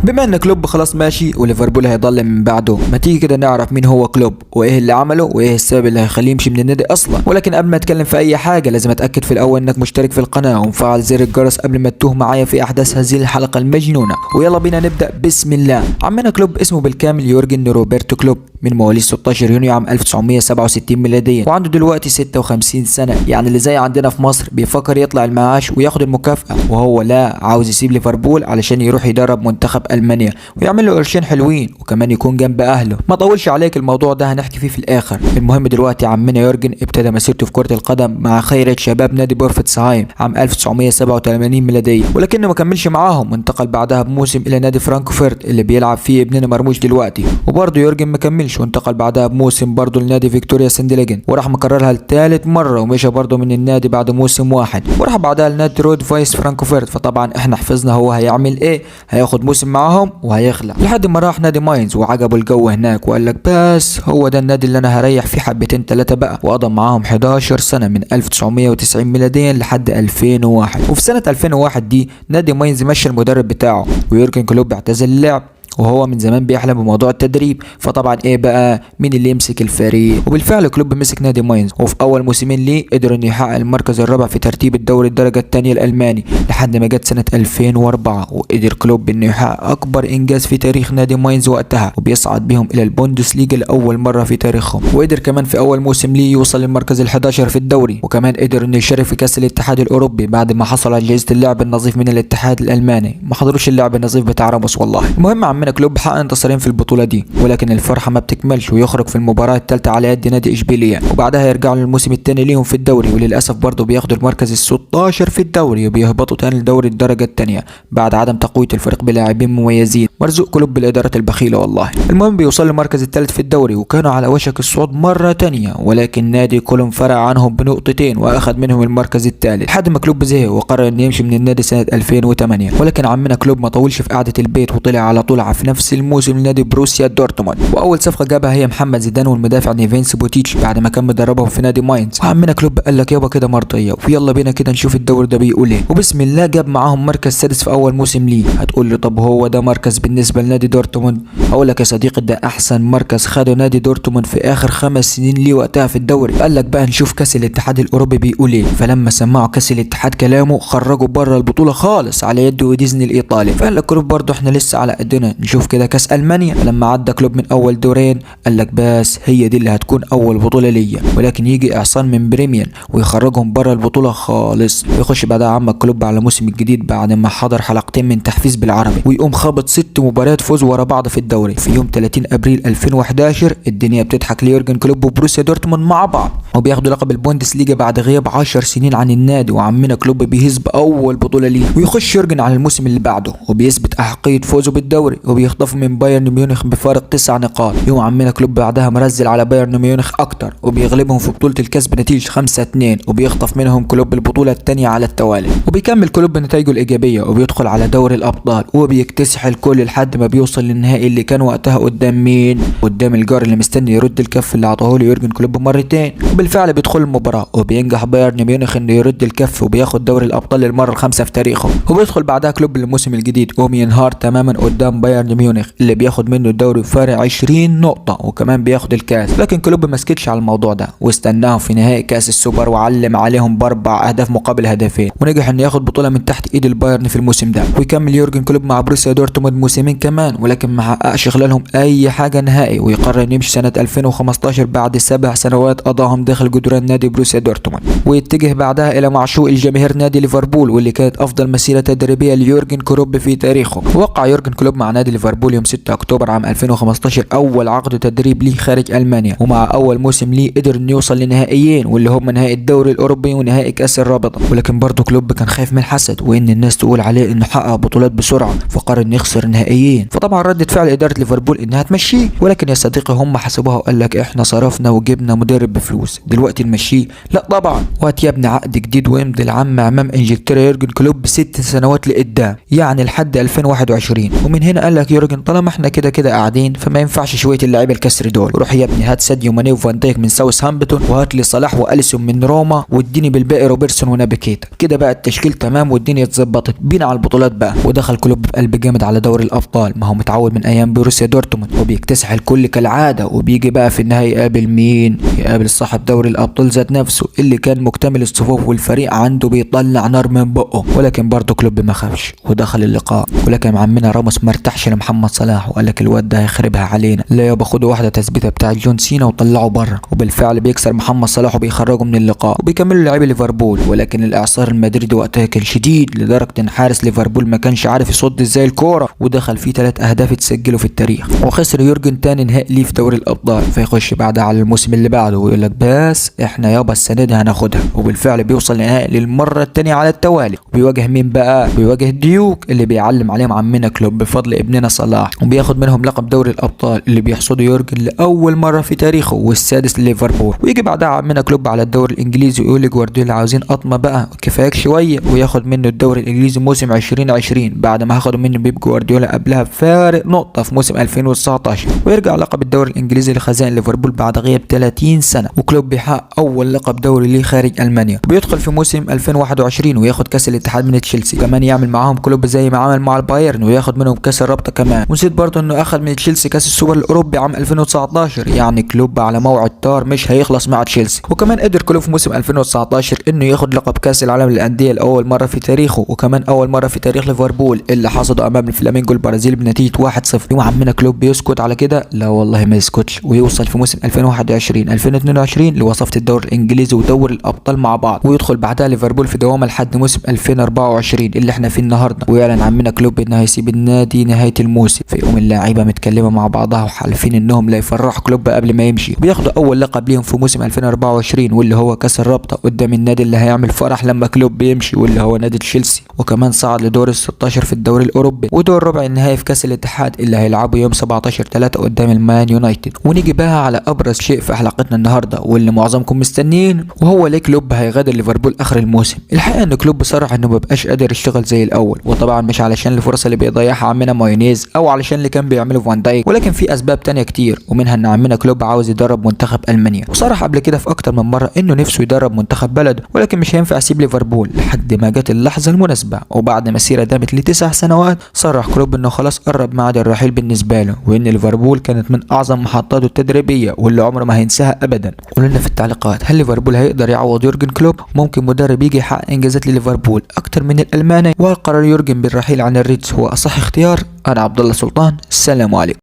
بما ان كلوب خلاص ماشي وليفربول هيضل من بعده، ما تيجي كده نعرف مين هو كلوب وايه اللي عمله وايه السبب اللي هيخليه يمشي من النادي اصلا. ولكن قبل ما اتكلم في اي حاجه لازم اتاكد في الاول انك مشترك في القناه ومفعل زر الجرس قبل ما تتوه معايا في احداث هذه الحلقه المجنونه. ويلا بينا نبدا بسم الله. عمنا كلوب اسمه بالكامل يورجن روبرتو كلوب، من مواليد 16 يونيو عام 1967 ميلاديا، وعنده دلوقتي 56 سنه. يعني اللي زي عندنا في مصر بيفكر يطلع المعاش وياخد المكافاه، وهو لا، عاوز يسيب ليفربول علشان يروح يدرب منتخب المانيا ويعمل له قرشين حلوين وكمان يكون جنب اهله. ما طولش عليك، الموضوع ده هنحكي فيه في الاخر. المهم دلوقتي عمنا يورجن ابتدى مسيرته في كرة القدم مع خيرة شباب نادي بورفتسهايم عام 1987 ميلادية، ولكنه ما كملش معاهم، وانتقل بعدها بموسم الى نادي فرانكفورت اللي بيلعب فيه ابننا مرموش دلوقتي. وبرضه يورجن ما كملش وانتقل بعدها بموسم برضه لنادي فيكتوريا سندليجن، وراح مكررها لثالث مرة ومشى برضه من النادي بعد موسم واحد، وراح بعدها لنادي رود فايس فرانكفورت. فطبعا احنا حفظنا هو هيعمل ايه، هياخد موسم معاهم وهيخلع، لحد ما راح نادي ماينز وعجبه الجو هناك وقال لك بس هو ده النادي اللي انا هريح فيه حبتين ثلاثه بقى، وقضى معاهم 11 سنه من 1990 ميلاديا لحد 2001. وفي سنه 2001 دي نادي ماينز مشى المدرب بتاعه ويورجن كلوب اعتزل اللعب، وهو من زمان بيحلم بموضوع التدريب. فطبعا ايه بقى، مين اللي يمسك الفريق؟ وبالفعل كلوب مسك نادي ماينز، وفي اول موسمين ليه قدر انه يحقق المركز الرابع في ترتيب الدوري الدرجه الثانيه الالماني، لحد ما جت سنه 2004 وقدر كلوب انه يحقق اكبر انجاز في تاريخ نادي ماينز وقتها، وبيصعد بيهم الى البوندسليجا لاول مره في تاريخهم. وقدر كمان في اول موسم ليه يوصل للمركز ال11 في الدوري، وكمان قدر انه يشارك في كاس الاتحاد الاوروبي بعد ما حصل على جائزه اللعب النظيف من الاتحاد الالماني. ما حضروش اللعب النظيف بتاع راموس والله. المهم عمنا كلوب حقق انتصارين في البطوله دي، ولكن الفرحه ما بتكملش ويخرج في المباراه الثالثه على يد نادي اشبيليه، وبعدها يرجعوا للموسم الثاني ليهم في الدوري، وللاسف برضه بياخدوا المركز ال16 في الدوري وبيهبطوا تاني لدوري الدرجه الثانيه بعد عدم تقويه الفريق بلاعبين مميزين. مرزوق كلوب بالادارات البخيله والله. المهم بيوصل للمركز الثالث في الدوري وكانوا على وشك الصعود مره ثانيه، ولكن نادي كولوم فرق عنهم بنقطتين واخذ منهم المركز الثالث، لحد ما كلوب زهق وقرر انه يمشي من النادي سنه 2008. ولكن عمنا كلوب ما طولش في قعده البيت وطلع على طول في نفس الموسم لنادي بروسيا دورتموند، واول صفقه جابها هي محمد زيدان والمدافع نيفين سبوتيتش بعد ما كان مدربهم في نادي ماينز. وعمنا كلوب قال لك يابا كده مرضيه، ويلا بينا كده نشوف الدوري ده بيقول ايه، وبسم الله جاب معاهم مركز سادس في اول موسم ليه. هتقول لي طب هو ده مركز بالنسبه لنادي دورتموند؟ اقول لك يا صديقي ده احسن مركز خده نادي دورتموند في اخر 5 سنين ليه وقتها في الدوري. قال لك بقى نشوف كاس الاتحاد الاوروبي بيقول ايه. فلما سمعوا كاس الاتحاد كلامه خرجوا بره البطوله خالص على يد وديزني الايطالي. فقال لك كلوب برضه احنا لسه على قدنا، نشوف كده كاس المانيا. لما عدى كلوب من اول دورين قال لك بس هي دي اللي هتكون اول بطوله ليا، ولكن يجي اعصان من بريميان ويخرجهم بره البطوله خالص. ويخش بعدها عمك كلوب على الموسم الجديد بعد ما حضر حلقتين من تحفيز بالعربي، ويقوم خابط 6 مباريات فوز ورا بعض في الدوري. في يوم 30 ابريل 2011 الدنيا بتضحك ليورجن كلوب وبروسيا دورتموند مع بعض، وبياخدوا لقب البوندسليجا بعد غياب 10 سنين عن النادي. وعمنا كلوب بيهز باول بطوله ليه، ويخش يورجن على الموسم اللي بعده وبيثبت احقيه فوزه بالدوري، وبيخطفوا من بايرن ميونخ بفارق 9 نقاط. يوم عمنا كلوب بعدها مرزل على بايرن ميونخ اكتر وبيغلبهم في بطوله الكاس بنتيجه 5-2، وبيخطف منهم كلوب البطوله الثانيه على التوالي. وبيكمل كلوب بنتائجه الايجابيه وبيدخل على دوري الابطال وبيكتسح الكل لحد ما بيوصل للنهائي اللي كان وقتها قدام مين؟ قدام الجار اللي مستني يرد الكف اللي عطاه له يورجن كلوب مرتين. وبالفعل بيدخل المباراه وبينجح بايرن ميونخ انه يرد الكف وبياخد دوري الابطال للمره الخامسه في تاريخه. وبيدخل بعدها كلوب للموسم الجديد وبينهار تماما قدام بايرن ميونخ اللي بياخد منه الدوري فارق 20 نقطه وكمان بياخد الكاس. لكن كلوب ما سكتش على الموضوع ده واستناهم في نهائي كاس السوبر وعلم عليهم باربع اهداف مقابل هدفين، ونجح انه ياخد بطوله من تحت ايد البايرن في الموسم ده. ويكمل يورجن كلوب مع بروسيا دورتموند موسمين كمان، ولكن ما حققش خلالهم اي حاجه نهائي، ويقرر انه يمشي سنه 2015 بعد 7 سنوات قضاهم داخل جدران نادي بروسيا دورتموند، ويتجه بعدها الى معشوق الجماهير نادي ليفربول واللي كانت افضل مسيره تدريبيه ليورجن كلوب في تاريخه. وقع يورجن كلوب مع نادي ليفربول يوم 6 اكتوبر عام 2015 اول عقد تدريب ليه خارج المانيا، ومع اول موسم ليه قدر انه يوصل لنهائيين واللي هم نهائي الدوري الاوروبي ونهائي كاس الرابطه. ولكن برضه كلوب كان خايف من الحسد وان الناس تقول عليه انه حقق بطولات بسرعه، فقرر انه يخسر نهائيين. فطبعا ردة فعل اداره إدارة ليفربول إنها تمشيه، ولكن يا صديقي هم حسبوها وقال لك إحنا صرفنا وجبنا مدرب بفلوس دلوقتي نمشيه؟ لا طبعا، وهات يا ابني عقد جديد وامضي العم أمام إنجلترا يورجن كلوب ب6 سنوات لقدام، يعني لحد 2021. ومن هنا قال لك يورجن طالما إحنا كده كده قاعدين فما ينفعش شوية اللعيبة الكسر دول، روح يا ابني هات ساديو ماني وفان دايك من ساوثهامبتون، وهات لي صلاح واليسون من روما، واديني بالباقي روبرتسون ونابي كيتا. كده بقى التشكيل تمام والدنيا اتظبطت، بينا على البطولات بقى. ودخل كلوب بقلب جامد على دوري الابطال، ما هو متعود من ايام بروسيا دورتموند وبيكتسح الكل كالعاده، وبيجي بقى في النهايه يقابل مين؟ يقابل صاحب دوري الابطال ذات نفسه اللي كان مكتمل الصفوف والفريق عنده بيطلع نار من بقه، ولكن برضه كلوب ما خافش ودخل اللقاء. ولكن عمنا راموس ما ارتاحش لمحمد صلاح وقال لك الواد ده هيخربها علينا، لا يابا خدوا واحده تثبيته بتاع جون سينا وطلعوا بره. وبالفعل بيكسر محمد صلاح وبيخرجوا من اللقاء وبيكملوا لعيبه ليفربول. ولكن الاعصار المدريدي وقتها كان شديد لدرجه ان حارس ليفربول ما كانش عارف يصد ازاي الكوره، ودخل فيه 3 اهداف اتسجلوا في التاريخ. وخسر يورجن تاني نهائي ليه في دوري الابطال، فيخش بعدها على الموسم اللي بعده ويقول لك بس احنا يابا السنه دي هناخدها. وبالفعل بيوصل لنهائي للمره الثانيه على التوالي، وبيواجه مين بقى؟ بيواجه ديوك اللي بيعلم عليهم عمنا كلوب بفضل ابننا صلاح، وبياخد منهم لقب دوري الابطال اللي بيحصده يورجن لاول مره في تاريخه والسادس لليفربول. ويجي بعدها عمنا كلوب على الدوري الانجليزي ويقول لجوارديولا عاوزين قطمه بقى كفاياك شويه، وياخد منه الدوري الانجليزي موسم 2020 بعد ما اخدوا منه بيب جوارديولا قبلها بفارق نقطه في موسم 2019. ويرجع لقب الدوري الانجليزي لخزائن ليفربول بعد غياب 30 سنه، وكلوب بيحقق اول لقب دوري ليه خارج المانيا. وبيدخل في موسم 2021 وياخد كاس الاتحاد من تشيلسي، كمان يعمل معاهم كلوب زي ما عمل مع البايرن وياخد منهم كاس الرابطه كمان. ونسيت برضه انه اخد من تشيلسي كاس السوبر الاوروبي عام 2019، يعني كلوب على موعد طار مش هيخلص مع تشيلسي. وكمان قدر كلوب في موسم 2019 انه ياخد لقب كاس العالم للانديه لاول مره في تاريخه، وكمان اول مره في تاريخ ليفربول اللي حصده امام الفلامينجو البرازيلي بنتيجه 1-0. وعمنا كلوب بيسكت على كده؟ لا والله ما يسكتش، ويوصل في موسم 2021 2022 لوصافه الدوري الانجليزي ودوري الابطال مع بعض، ويدخل بعدها ليفربول في دوامه لحد موسم 2024 اللي احنا فيه النهارده. ويعلن عمنا كلوب انه هيسيب النادي نهايه الموسم، فيقوم اللاعيبه متكلمه مع بعضها وحالفين انهم لا يفرحوا كلوب قبل ما يمشي. بياخدوا اول لقب ليهم في موسم 2024 واللي هو كاس الرابطه قدام النادي اللي هيعمل فرح لما كلوب بيمشي واللي هو نادي تشيلسي. وكمان صعد لدور ال16 في الدوري الاوروبي ودور ربع النهائي في كاس الاتحاد اللي هيلعبوا يوم 17/3 قدام المان يونايتد. ونيجي بقى على ابرز شيء في حلقتنا النهارده واللي معظمكم مستنيين، وهو ليه كلوب هيغادر ليفربول اخر الموسم. الحقيقه ان كلوب صرح انه مبقاش قادر يشتغل زي الاول، وطبعا مش علشان الفرصه اللي بيضيعها عمنا مايونيز او علشان اللي كان بيعمله فان دايك، ولكن في اسباب تانية كتير، ومنها ان عمنا كلوب عاوز يدرب منتخب المانيا. وصرح قبل كده في اكتر من مره انه نفسه يدرب منتخب بلده، ولكن مش هينفع يسيب ليفربول لحد ما جت اللحظه المناسبه. وبعد مسيره دامت ل9 سنوات صرح كلوب انه خلاص قرب ميعاد الرحيل بالنسبه له، وان ليفربول كانت من اعظم محطاته التدريبيه واللي عمره ما هينساها ابدا. قولوا لنا في التعليقات هل ليفربول هيقدر يعوض يورجن كلوب؟ ممكن مدرب يجي يحقق انجازات لليفربول اكتر من الالماني؟ وهل قرار يورجن بالرحيل عن الريدز هو اصح اختيار؟ انا عبد الله سلطان، السلام عليكم.